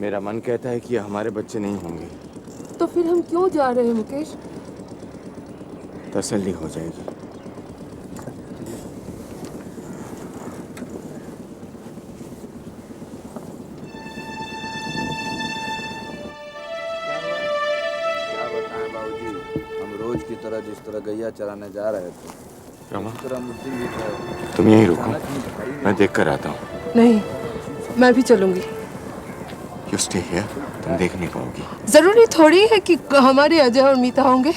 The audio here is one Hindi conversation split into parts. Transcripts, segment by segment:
मेरा मन कहता है कि हमारे बच्चे नहीं होंगे। तो फिर हम क्यों जा रहे हैं मुकेश? तसल्ली हो जाएगी। क्या बताएं बाबूजी, हम रोज की तरह जिस तरह गैया चराने जा रहे थे, उसी तरह मुद्दे भी थे। तुम यहीं रुको, मैं देख कर आता हूँ। नहीं, मैं भी चलूंगी। You stay here, तुम देख नहीं पाओगी। जरूरी थोड़ी है कि हमारे अजय और मीता होंगे।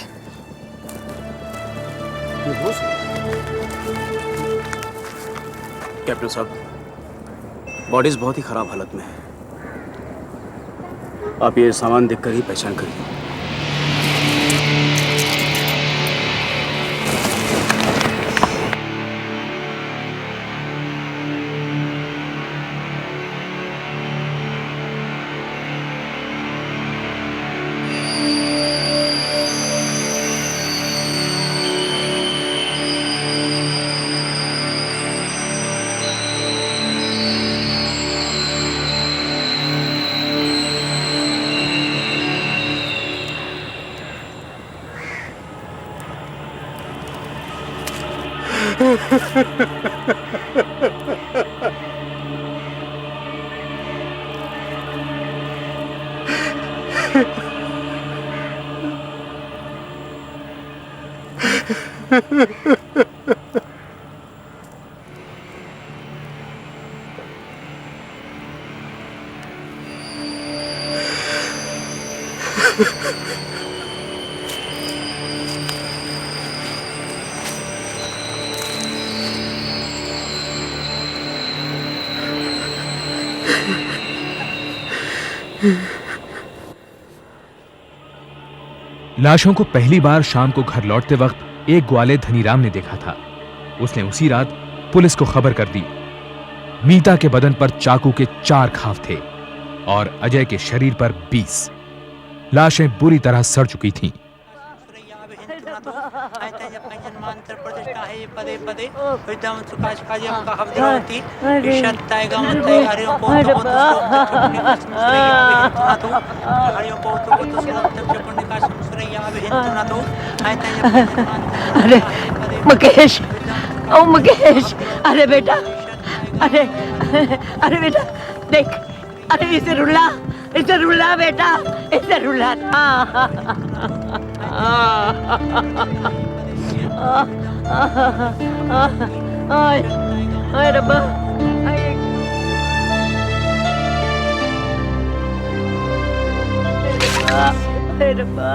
कैप्टन साहब, बॉडीज बहुत ही खराब हालत में है। आप ये सामान देखकर ही पहचान करिए। लाशों को पहली बार शाम को घर लौटते वक्त एक ग्वाले धनीराम ने देखा था। उसने उसी रात पुलिस को खबर कर दी। मीता के बदन पर चाकू के 4 घाव थे और अजय के शरीर पर 20। लाशें बुरी तरह सड़ चुकी थीं। अरे मुकेश, ओ मुकेश, अरे बेटा, अरे अरे बेटा देख, अरे इसे रुला बेटा, इसे रुला। आय रब्बा, आय रब्बा।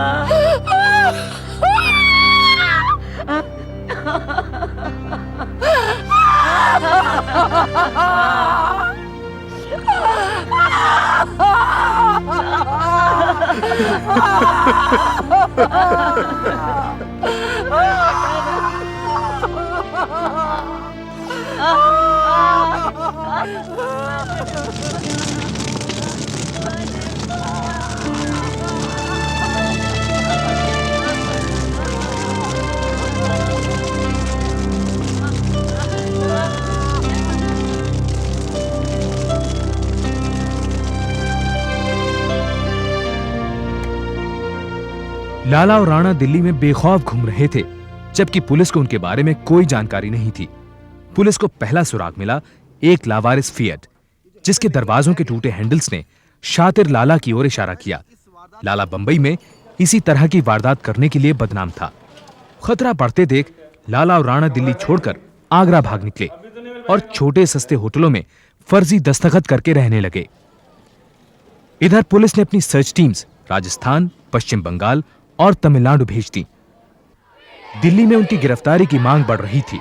लाला और राणा दिल्ली में बेखौफ घूम रहे थे, जबकि पुलिस को उनके बारे में कोई जानकारी नहीं थी। पुलिस को पहला सुराग मिला एक लावारिस फिएट, जिसके दरवाजों के टूटे हैंडल्स ने शातिर लाला की ओर इशारा किया। लाला बंबई में इसी तरह की वारदात करने के लिए बदनाम था। खतरा बढ़ते देख लाला और राणा दिल्ली छोड़कर आगरा भाग निकले और छोटे सस्ते होटलों में फर्जी दस्तखत करके रहने लगे। इधर पुलिस ने अपनी सर्च टीम्स राजस्थान, पश्चिम बंगाल और तमिलनाडु भेज दी। दिल्ली में उनकी गिरफ्तारी की मांग बढ़ रही थी।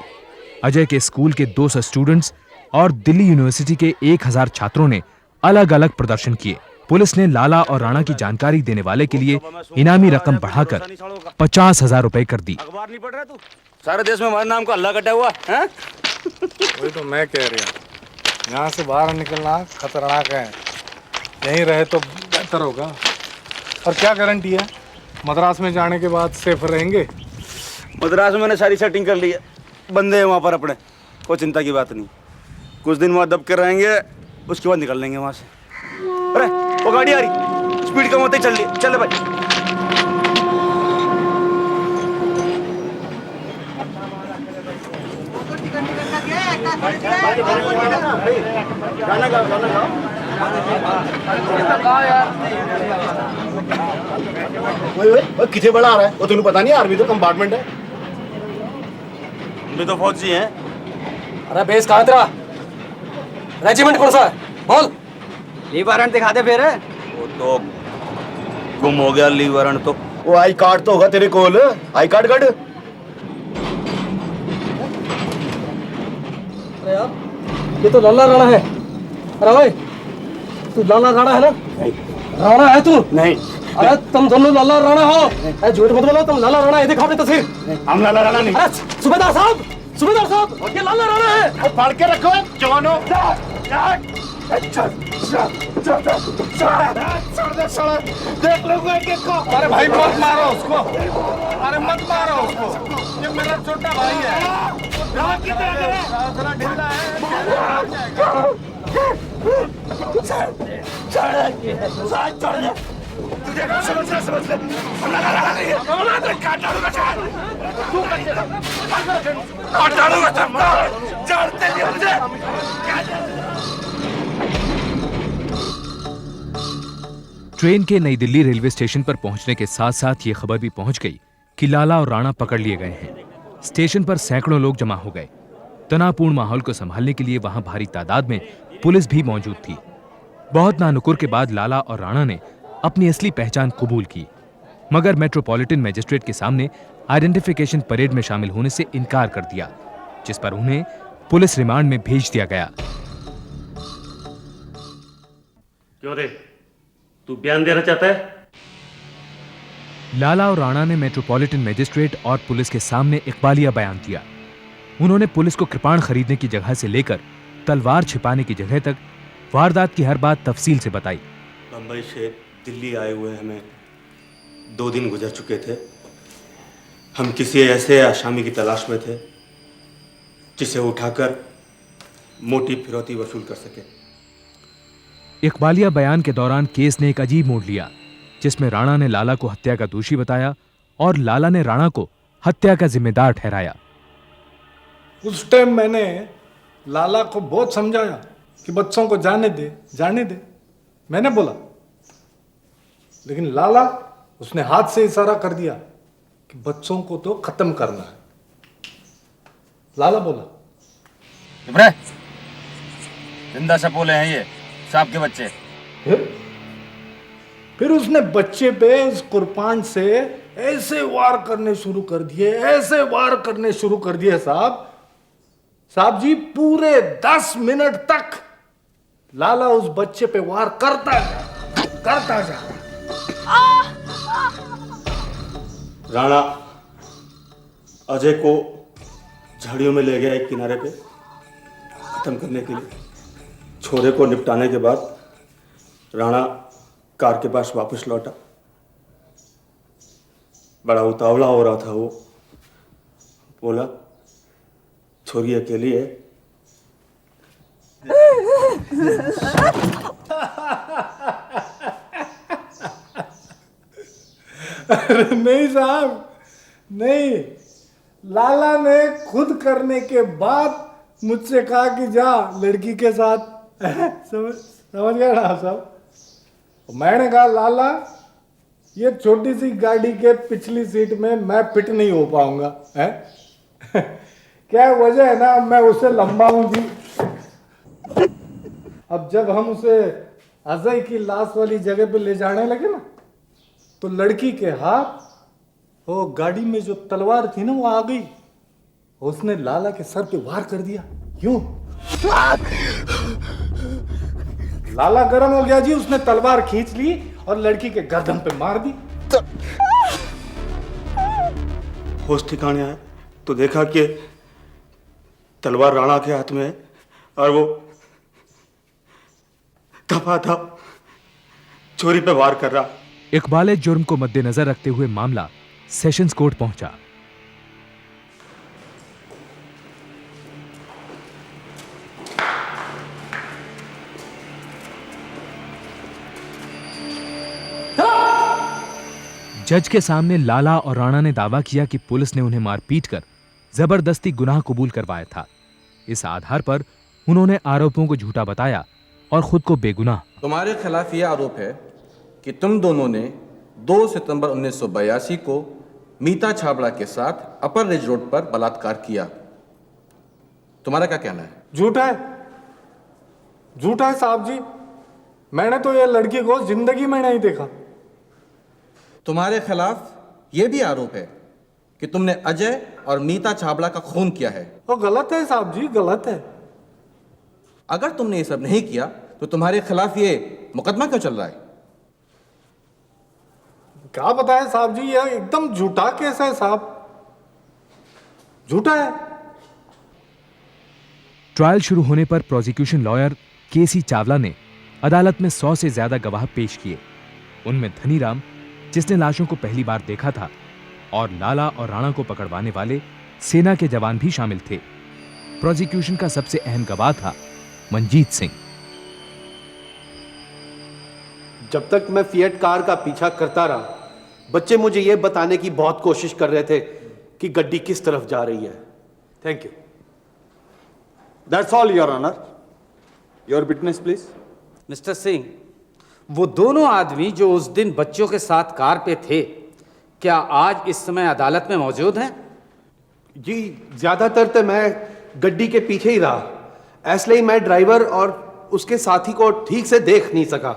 अजय के स्कूल के 200 स्टूडेंट्स और दिल्ली यूनिवर्सिटी के 1000 छात्रों ने अलग अलग प्रदर्शन किए। पुलिस ने लाला और राणा की जानकारी देने वाले के लिए इनामी रकम बढ़ाकर 50,000 रुपए कर दी। अखबार नहीं पढ़ रहा तू? सारे देश में हमारे नाम का हल्ला कटा हुआ है। वही तो मैं कह रहा हूँ, यहाँ से बाहर निकलना खतरनाक है। यहीं रहे तो बेहतर होगा। और क्या गारंटी है मद्रास में जाने के बाद सेफ रहेंगे? मद्रास में मैंने सारी सेटिंग कर ली है, बंदे हैं वहाँ पर अपने, कोई चिंता की बात नहीं। कुछ दिन वहाँ दब के रहेंगे, उसके बाद निकल लेंगे वहाँ से। अरे वो गाड़ी आ रही, स्पीड कम होते चल रही, चल भाई। किथे बड़ा आ रहा है वो तुम्हें पता नहीं? आर्मी तो कंपार्टमेंट है। हम भी तो फौजी हैं। अरे बेस कहाँ तेरा? रेजिमेंट कौन सा है? बोल। लीव वारंट दिखा दे फिर। वो तो गुम हो गया लीव वारंट तो। वो आई कार्ड तो होगा तेरे कोल। I card cut. अरे यार ये तो लाला राणा है। अरे भाई तू लाला राणा है ना? राणा है तू? नहीं। अरे तुम दोनों लाला राणा हो। अरे झूठ मत बोलो, तुम लाला राणा है। देखो अपनी तस्वीर। हम लाला राणा नहीं। अरे सूबेदार साहब, सूबेदार साहब, ये लाला राणा है। फाड़ के रखो जवानों। देख लो एक एक को। अरे भाई मत मारो उसको। अरे मत मारो उसको, ये मेरा छोटा भाई है। थोड़ा ढीला है। तुझे समझ ले। काट डालूंगा जानते नहीं मुझे। ट्रेन के नई दिल्ली रेलवे स्टेशन पर पहुंचने के साथ साथ ये खबर भी पहुंच गई कि लाला और राणा पकड़ लिए गए हैं। स्टेशन पर सैकड़ों लोग जमा हो गए। तनावपूर्ण माहौल को संभालने के लिए वहां भारी तादाद में पुलिस भी मौजूद थी। बहुत नानुकुर के बाद लाला और राणा ने अपनी असली पहचान कबूल की, मगर मेट्रोपॉलिटन मजिस्ट्रेट के सामने आइडेंटिफिकेशन परेड में शामिल होने से इनकार कर दिया, जिस पर उन्हें पुलिस रिमांड में भेज दिया गया। क्यों रे, तू बयान देना चाहता है? लाला और राणा ने मेट्रोपॉलिटन मजिस्ट्रेट और पुलिस के सामने इकबालिया बयान दिया। उन्होंने पुलिस को कृपाण खरीदने की जगह से लेकर तलवार छिपाने की जगह तक वारदात की हर बात तफसील से बताई। बंबई से दिल्ली आए हुए हमें 2 दिन गुजर चुके थे। हम किसी ऐसे आसामी की तलाश में थे जिसे उठाकर मोटी फिरौती वसूल कर सके। इकबालिया बयान के दौरान केस ने एक अजीब मोड़ लिया, जिसमें राणा ने लाला को हत्या का दोषी बताया और लाला ने राणा को हत्या का जिम्मेदार ठहराया। उस टाइम मैंने लाला को बहुत समझाया कि बच्चों को जाने दे। मैंने बोला, लेकिन लाला उसने हाथ से इशारा कर दिया कि बच्चों को तो खत्म करना है। लाला बोला, इब्राहिम जिंदा शपोले हैं ये सांप के बच्चे। फिर उसने बच्चे पे उस कुर्बान से ऐसे वार करने शुरू कर दिए साहब जी, पूरे 10 मिनट तक लाला उस बच्चे पे वार करता जा। राणा अजय को झाड़ियों में ले गया एक किनारे पे खत्म करने के लिए। छोरे को निपटाने के बाद राणा कार के पास वापस लौटा। बड़ा उतावला हो रहा था वो। बोला, छोरी अकेली है। नहीं साहब, नहीं। लाला ने खुद करने के बाद मुझसे कहा कि जा लड़की के साथ। समझ गया ना साहब? मैंने कहा, लाला ये छोटी सी गाड़ी के पिछली सीट में मैं फिट नहीं हो पाऊंगा। क्या वजह है ना, मैं उससे लंबा हूं जी। अब जब हम उसे अजय की लाश वाली जगह पे ले जाने लगे ना, तो लड़की के हाथ वो गाड़ी में जो तलवार थी ना वो आ गई। उसने लाला के सर पे वार कर दिया यूं। लाला गर्म हो गया जी, उसने तलवार खींच ली और लड़की के गर्दन पे मार दी। होश ठिकाने आया तो देखा कि तलवार राणा के हाथ में है और वो दफा था चोरी पे वार कर रहा। इकबाल जुर्म को मद्देनजर रखते हुए मामला सेशंस कोर्ट पहुंचा। जज के सामने लाला और राणा ने दावा किया कि पुलिस ने उन्हें मारपीट कर जबरदस्ती गुनाह कबूल करवाया था। इस आधार पर उन्होंने आरोपों को झूठा बताया और खुद को बेगुनाह। तुम्हारे खिलाफ यह आरोप है कि तुम दोनों ने 2 सितंबर 1982 को मीता छाबड़ा के साथ अपर रिज रोड पर बलात्कार किया। तुम्हारा क्या कहना है? झूठा है, झूठा है साहब जी। मैंने तो ये लड़की को जिंदगी में नहीं देखा। तुम्हारे खिलाफ यह भी आरोप है कि तुमने अजय और मीता छाबड़ा का खून किया है। वो गलत है साहब जी, गलत है। अगर तुमने ये सब नहीं किया तो तुम्हारे खिलाफ ये मुकदमा क्यों चल रहा है? क्या बताएं साहब जी, ये एकदम झूठा केस है साहब, झूठा है। ट्रायल शुरू होने पर प्रोसिक्यूशन लॉयर केसी चावला ने अदालत में 100 से ज्यादा गवाह पेश किए। उनमें धनीराम, जिसने लाशों को पहली बार देखा था, और लाला और राणा को पकड़वाने वाले सेना के जवान भी शामिल थे। प्रोसिक्यूशन का सबसे अहम गवाह था मंजीत सिंह। जब तक मैं फिएट कार का पीछा करता रहा, बच्चे मुझे यह बताने की बहुत कोशिश कर रहे थे कि गड्डी किस तरफ जा रही है। Thank you. That's all your honour. Your witness please. Mister Singh, वो दोनों आदमी जो उस दिन बच्चों के साथ कार पे थे, क्या आज इस समय अदालत में मौजूद हैं? जी, ज्यादातर तो मैं गड्डी के पीछे ही रहा, इसलिए मैं ड्राइवर और उसके साथी को ठीक से देख नहीं सका।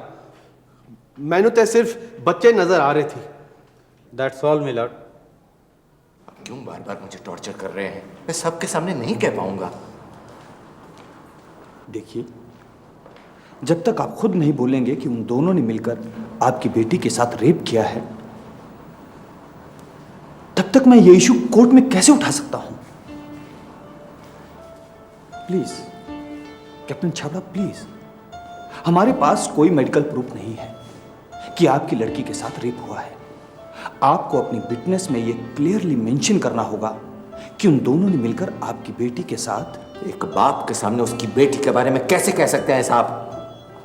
मैंने तो सिर्फ बच्चे नजर आ रहे थे। That's all milord. अब क्यों बार बार मुझे टॉर्चर कर रहे हैं? मैं सबके सामने नहीं कह पाऊंगा। देखिए, जब तक आप खुद नहीं बोलेंगे कि उन दोनों ने मिलकर आपकी बेटी के साथ रेप किया है, तब तक मैं ये इशू कोर्ट में कैसे उठा सकता हूं? Please captain Chhabra, please. हमारे पास कोई मेडिकल प्रूफ नहीं है कि आपकी लड़की के साथ रेप हुआ है। आपको अपनी विटनेस में यह क्लियरली मेंशन करना होगा कि उन दोनों ने मिलकर आपकी बेटी के साथ। एक बाप के सामने उसकी बेटी के बारे में कैसे कह सकते हैं साहब?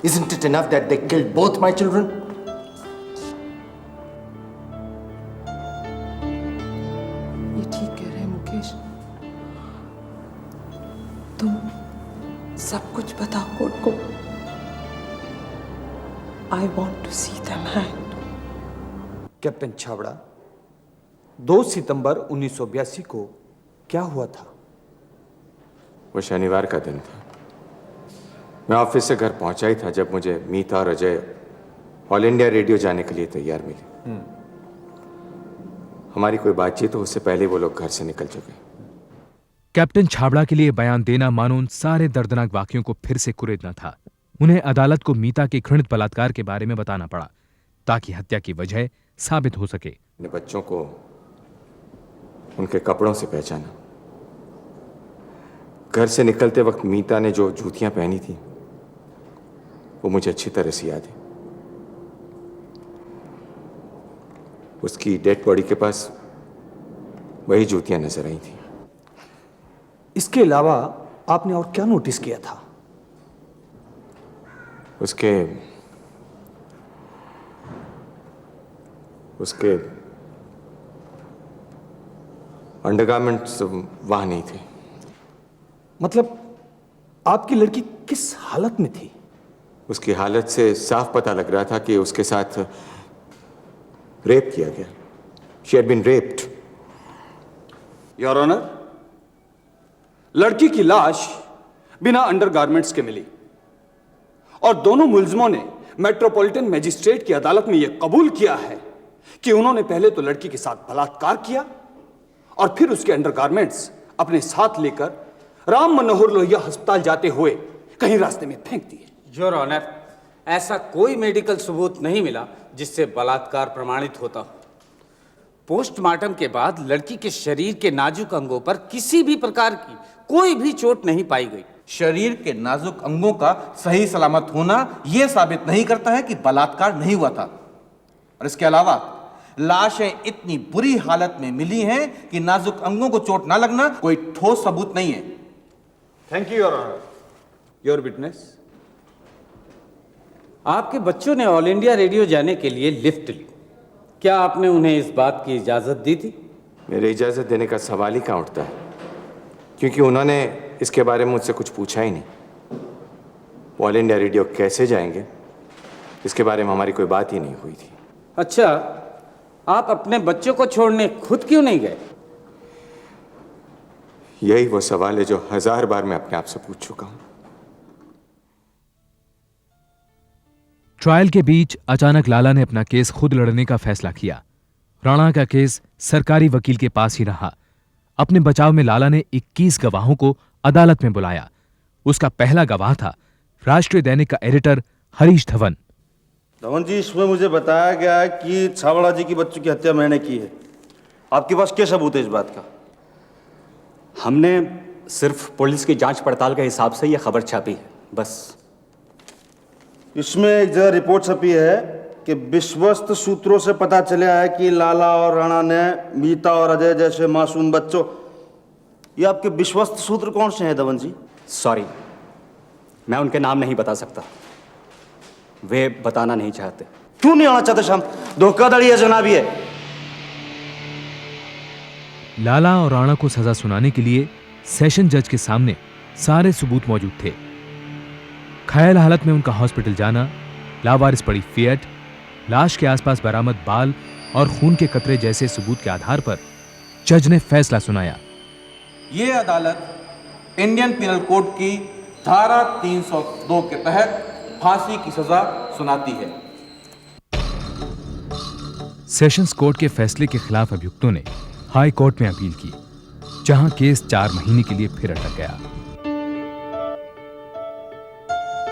Isn't it enough that they killed both my children? ये ठीक कह रहे हैं मुकेश। तुम सब कुछ बताओ कोर्ट को। I want to see them hanged. Captain Chhabra, 2 सितंबर 1982 को क्या हुआ था? वो शनिवार का दिन था। मैं ऑफिस से घर पहुंचा ही था जब मुझे मीता और अजय ऑल इंडिया रेडियो जाने के लिए तैयार मिले। हमारी कोई बातचीत हो उससे पहले वो लोग घर से निकल चुके। कैप्टन छाबड़ा के लिए बयान देना मानो उन सारे दर्दनाक वाकयों को फिर से कुरेदना था। उन्हें अदालत को मीता के घृणित बलात्कार के बारे में बताना पड़ा ताकि हत्या की वजह साबित हो सके। अपने बच्चों को उनके कपड़ों से पहचाना। घर से निकलते वक्त मीता ने जो जूतियां पहनी थी वो मुझे अच्छी तरह से याद है। उसकी डेड बॉडी के पास वही जूतियां नजर आई थी। इसके अलावा आपने और क्या नोटिस किया था? उसके अंडरगारमेंट्स वहां नहीं थे। मतलब आपकी लड़की किस हालत में थी? उसकी हालत से साफ पता लग रहा था कि उसके साथ रेप किया गया। She had been raped. Your honour, लड़की की लाश बिना अंडरगारमेंट्स के मिली और दोनों मुलजिमों ने मेट्रोपॉलिटन मजिस्ट्रेट की अदालत में यह कबूल किया है कि उन्होंने पहले तो लड़की के साथ बलात्कार किया और फिर उसके अंडरगारमेंट्स अपने साथ लेकर राम मनोहर लोहिया अस्पताल जाते हुए कहीं रास्ते में फेंक दिए। योर ऑनर, ऐसा कोई मेडिकल सबूत नहीं मिला जिससे बलात्कार प्रमाणित होता हो। पोस्टमार्टम के बाद लड़की के शरीर के नाजुक अंगों पर किसी भी प्रकार की कोई भी चोट नहीं पाई गई। शरीर के नाजुक अंगों का सही सलामत होना यह साबित नहीं करता है कि बलात्कार नहीं हुआ था। और इसके अलावा लाशें इतनी बुरी हालत में मिली हैं कि नाजुक अंगों को चोट ना लगना कोई ठोस सबूत नहीं है। Thank you your honour. Your witness. आपके बच्चों ने ऑल इंडिया रेडियो जाने के लिए लिफ्ट ली। क्या आपने उन्हें इस बात की इजाजत दी थी? मेरे इजाज़त देने का सवाल ही कहाँ उठता है, क्योंकि उन्होंने इसके बारे में मुझसे कुछ पूछा ही नहीं। ऑल इंडिया रेडियो कैसे जाएंगे, इसके बारे में हमारी कोई बात ही नहीं हुई थी। अच्छा, आप अपने बच्चों को छोड़ने खुद क्यों नहीं गए? यही वो सवाल है जो 1000 बार मैं अपने आप से पूछ चुका हूं। ट्रायल के बीच अचानक लाला ने अपना केस खुद लड़ने का फैसला किया। राणा का केस सरकारी वकील के पास ही रहा। अपने बचाव में लाला ने 21 गवाहों को अदालत में बुलाया। उसका पहला गवाह था राष्ट्रीय दैनिक का एडिटर हरीश धवन। धवन जी, इसमें मुझे बताया गया है कि छाबड़ा जी की बच्चों की हत्या मैंने की है। आपके पास क्या सबूत है इस बात का? हमने सिर्फ पुलिस की जांच पड़ताल के हिसाब से यह खबर छापी है, बस। इसमें एक जगह रिपोर्ट छपी है कि विश्वस्त सूत्रों से पता चला है कि लाला और राणा ने मीता और अजय जैसे मासूम बच्चों। ये आपके विश्वस्त सूत्र कौन से हैं धवन जी? सॉरी, मैं उनके नाम नहीं बता सकता, वे बताना नहीं चाहते। क्यों नहीं आना चाहते शाम? धोखाधड़ी है जनाबी है। लाला और राणा को सजा सुनाने के लिए सेशन जज के सामने सारे सबूत मौजूद थे। घायल हालत में उनका हॉस्पिटल जाना, लावारिस पड़ी फिएट, लाश के आसपास बरामद बाल और खून के कतरे जैसे सबूत के आधार पर जज ने फैसला सुनाया। ये अदालत इंडियन पिनल कोड की धारा 302 के तहत फांसी की सजा सुनाती है। सेशंस कोर्ट के फैसले के खिलाफ अभियुक्तों ने हाई कोर्ट में अपील की, जहां केस 4 महीने के लिए फिर अटक गया।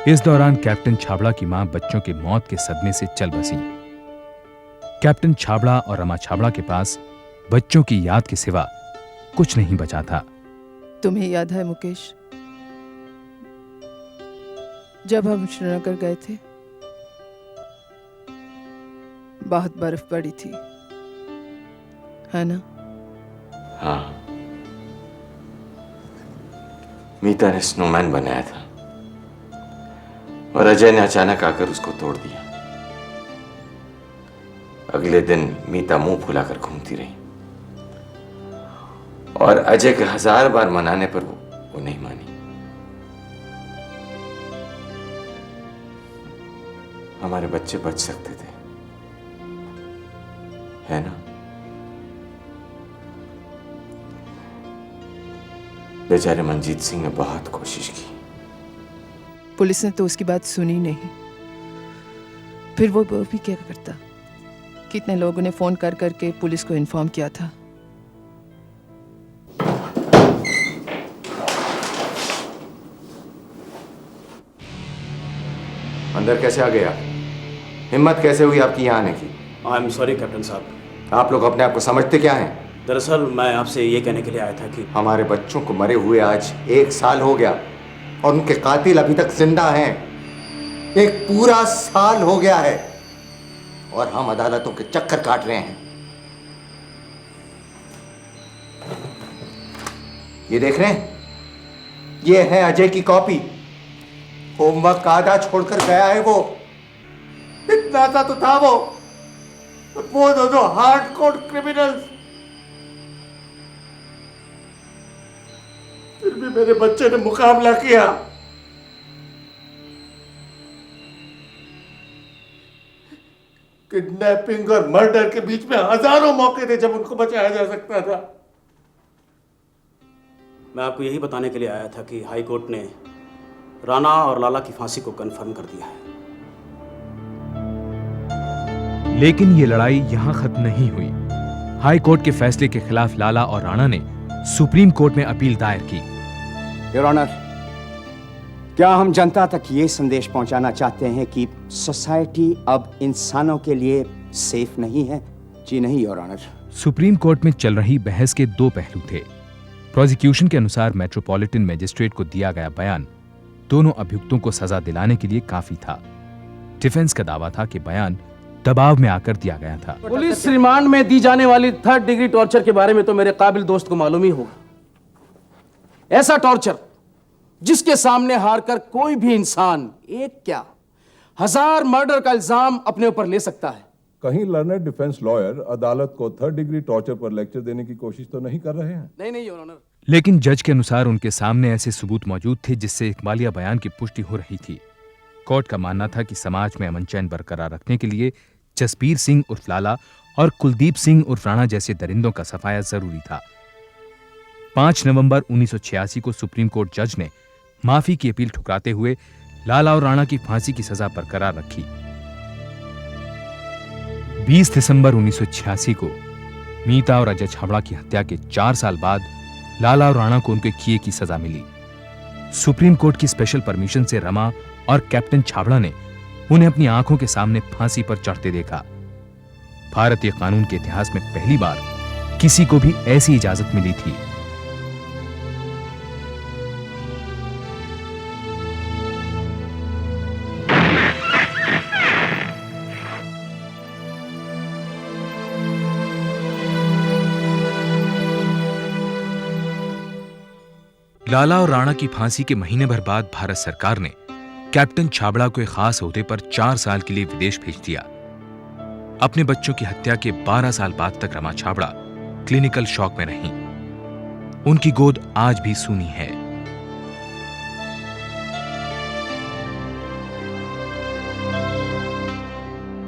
इस दौरान कैप्टन छाबड़ा की मां बच्चों के मौत के सदमे से चल बसी। कैप्टन छाबड़ा और रमा छाबड़ा के पास बच्चों की याद के सिवा कुछ नहीं बचा था। तुम्हें याद है मुकेश, जब हम श्रीनगर गए थे, बहुत बर्फ पड़ी थी, है ना? हाँ, मीता ने स्नोमैन बनाया था और अजय ने अचानक आकर उसको तोड़ दिया। अगले दिन मीता मुंह फुलाकर घूमती रही और अजय के 1000 बार मनाने पर वो नहीं मानी। हमारे बच्चे बच सकते थे, है ना? बेचारे मनजीत सिंह ने बहुत कोशिश की। पुलिस ने तो उसकी बात सुनी नहीं। फिर वो भी क्या करता? कितने लोगों ने फोन कर करके पुलिस को इन्फॉर्म किया था। अंदर कैसे आ गया? हिम्मत कैसे हुई आपकी यहाँ आने की? आई एम सॉरी कैप्टन साहब। आप लोग अपने आप को समझते क्या हैं? दरअसल मैं आपसे ये कहने के लिए आया था कि हमारे बच्चों को मरे हुए आज 1 साल हो गया और उनके कातिल अभी तक जिंदा हैं। 1 पूरा साल हो गया है और हम अदालतों के चक्कर काट रहे हैं। ये देख रहे हैं? ये है अजय की कॉपी। होमवर्क आधा छोड़कर गया है वो। इतना सा तो था वो दोनों हार्डकोर क्रिमिनल्स। फिर भी मेरे बच्चे ने मुकाबला किया। किडनैपिंग और मर्डर के बीच में हजारों मौके थे जब उनको बचाया जा सकता था। मैं आपको यही बताने के लिए आया था कि हाई कोर्ट ने राणा और लाला की फांसी को कंफर्म कर दिया है। लेकिन ये लड़ाई यहां खत्म नहीं हुई। हाई कोर्ट के फैसले के खिलाफ लाला और राणा ने सुप्रीम कोर्ट में अपील दायर की। योर ऑनर, क्या हम जनता तक ये संदेश पहुंचाना चाहते हैं कि सोसाइटी अब इंसानों के लिए सेफ नहीं है? जी नहीं योर ऑनर। सुप्रीम कोर्ट में चल रही बहस के 2 पहलू थे। प्रोसिक्यूशन के अनुसार मेट्रोपॉलिटन मजिस्ट्रेट को दिया गया बयान दोनों अभियुक्तों को सजा दिलाने के लिए काफी था। डिफेंस का दावा था कि बयान दबाव में आकर दिया गया था। पुलिस रिमांड में दी जाने वाली 3rd डिग्री टॉर्चर के बारे में तो मेरे काबिल दोस्त को मालूम ही होगा। ऐसा टॉर्चर जिसके सामने हारकर कोई भी इंसान एक क्या 1000 मर्डर का इल्जाम अपने ऊपर ले सकता है। कहीं लर्नर डिफेंस लॉयर अदालत को 3rd डिग्री टॉर्चर पर लेक्चर देने की कोशिश तो नहीं कर रहे हैं? नहीं योर ऑनर। लेकिन जज के अनुसार उनके सामने ऐसे सबूत मौजूद थे जिससे इकबालिया बयान की पुष्टि हो रही थी। कोर्ट का मानना था कि समाज में अमन चैन बरकरार रखने के लिए जसबीर सिंह उर्फ लाला और कुलदीप सिंह उर्फ राणा जैसे दरिंदों का सफाया जरूरी था। 5 नवंबर 1986 को सुप्रीम कोर्ट जज ने माफी की अपील ठुकराते हुए लाला और राणा की फांसी की सजा बरकरार रखी। 20 दिसंबर 1986 को मीता और अजय छाबड़ा की हत्या के 4 साल बाद लाला और राणा को उनके किए की सजा मिली। सुप्रीम कोर्ट की स्पेशल परमिशन से रमा और कैप्टन छाबड़ा ने उन्हें अपनी आंखों के सामने फांसी पर चढ़ते देखा। भारतीय कानून के इतिहास में पहली बार किसी को भी ऐसी इजाजत मिली थी। लाला और राणा की फांसी के महीने भर बाद भारत सरकार ने कैप्टन छाबड़ा को एक खास ओहदे पर 4 साल के लिए विदेश भेज दिया। अपने बच्चों की हत्या के 12 साल बाद तक रमा छाबड़ा क्लिनिकल शॉक में रहीं। उनकी गोद आज भी सूनी है।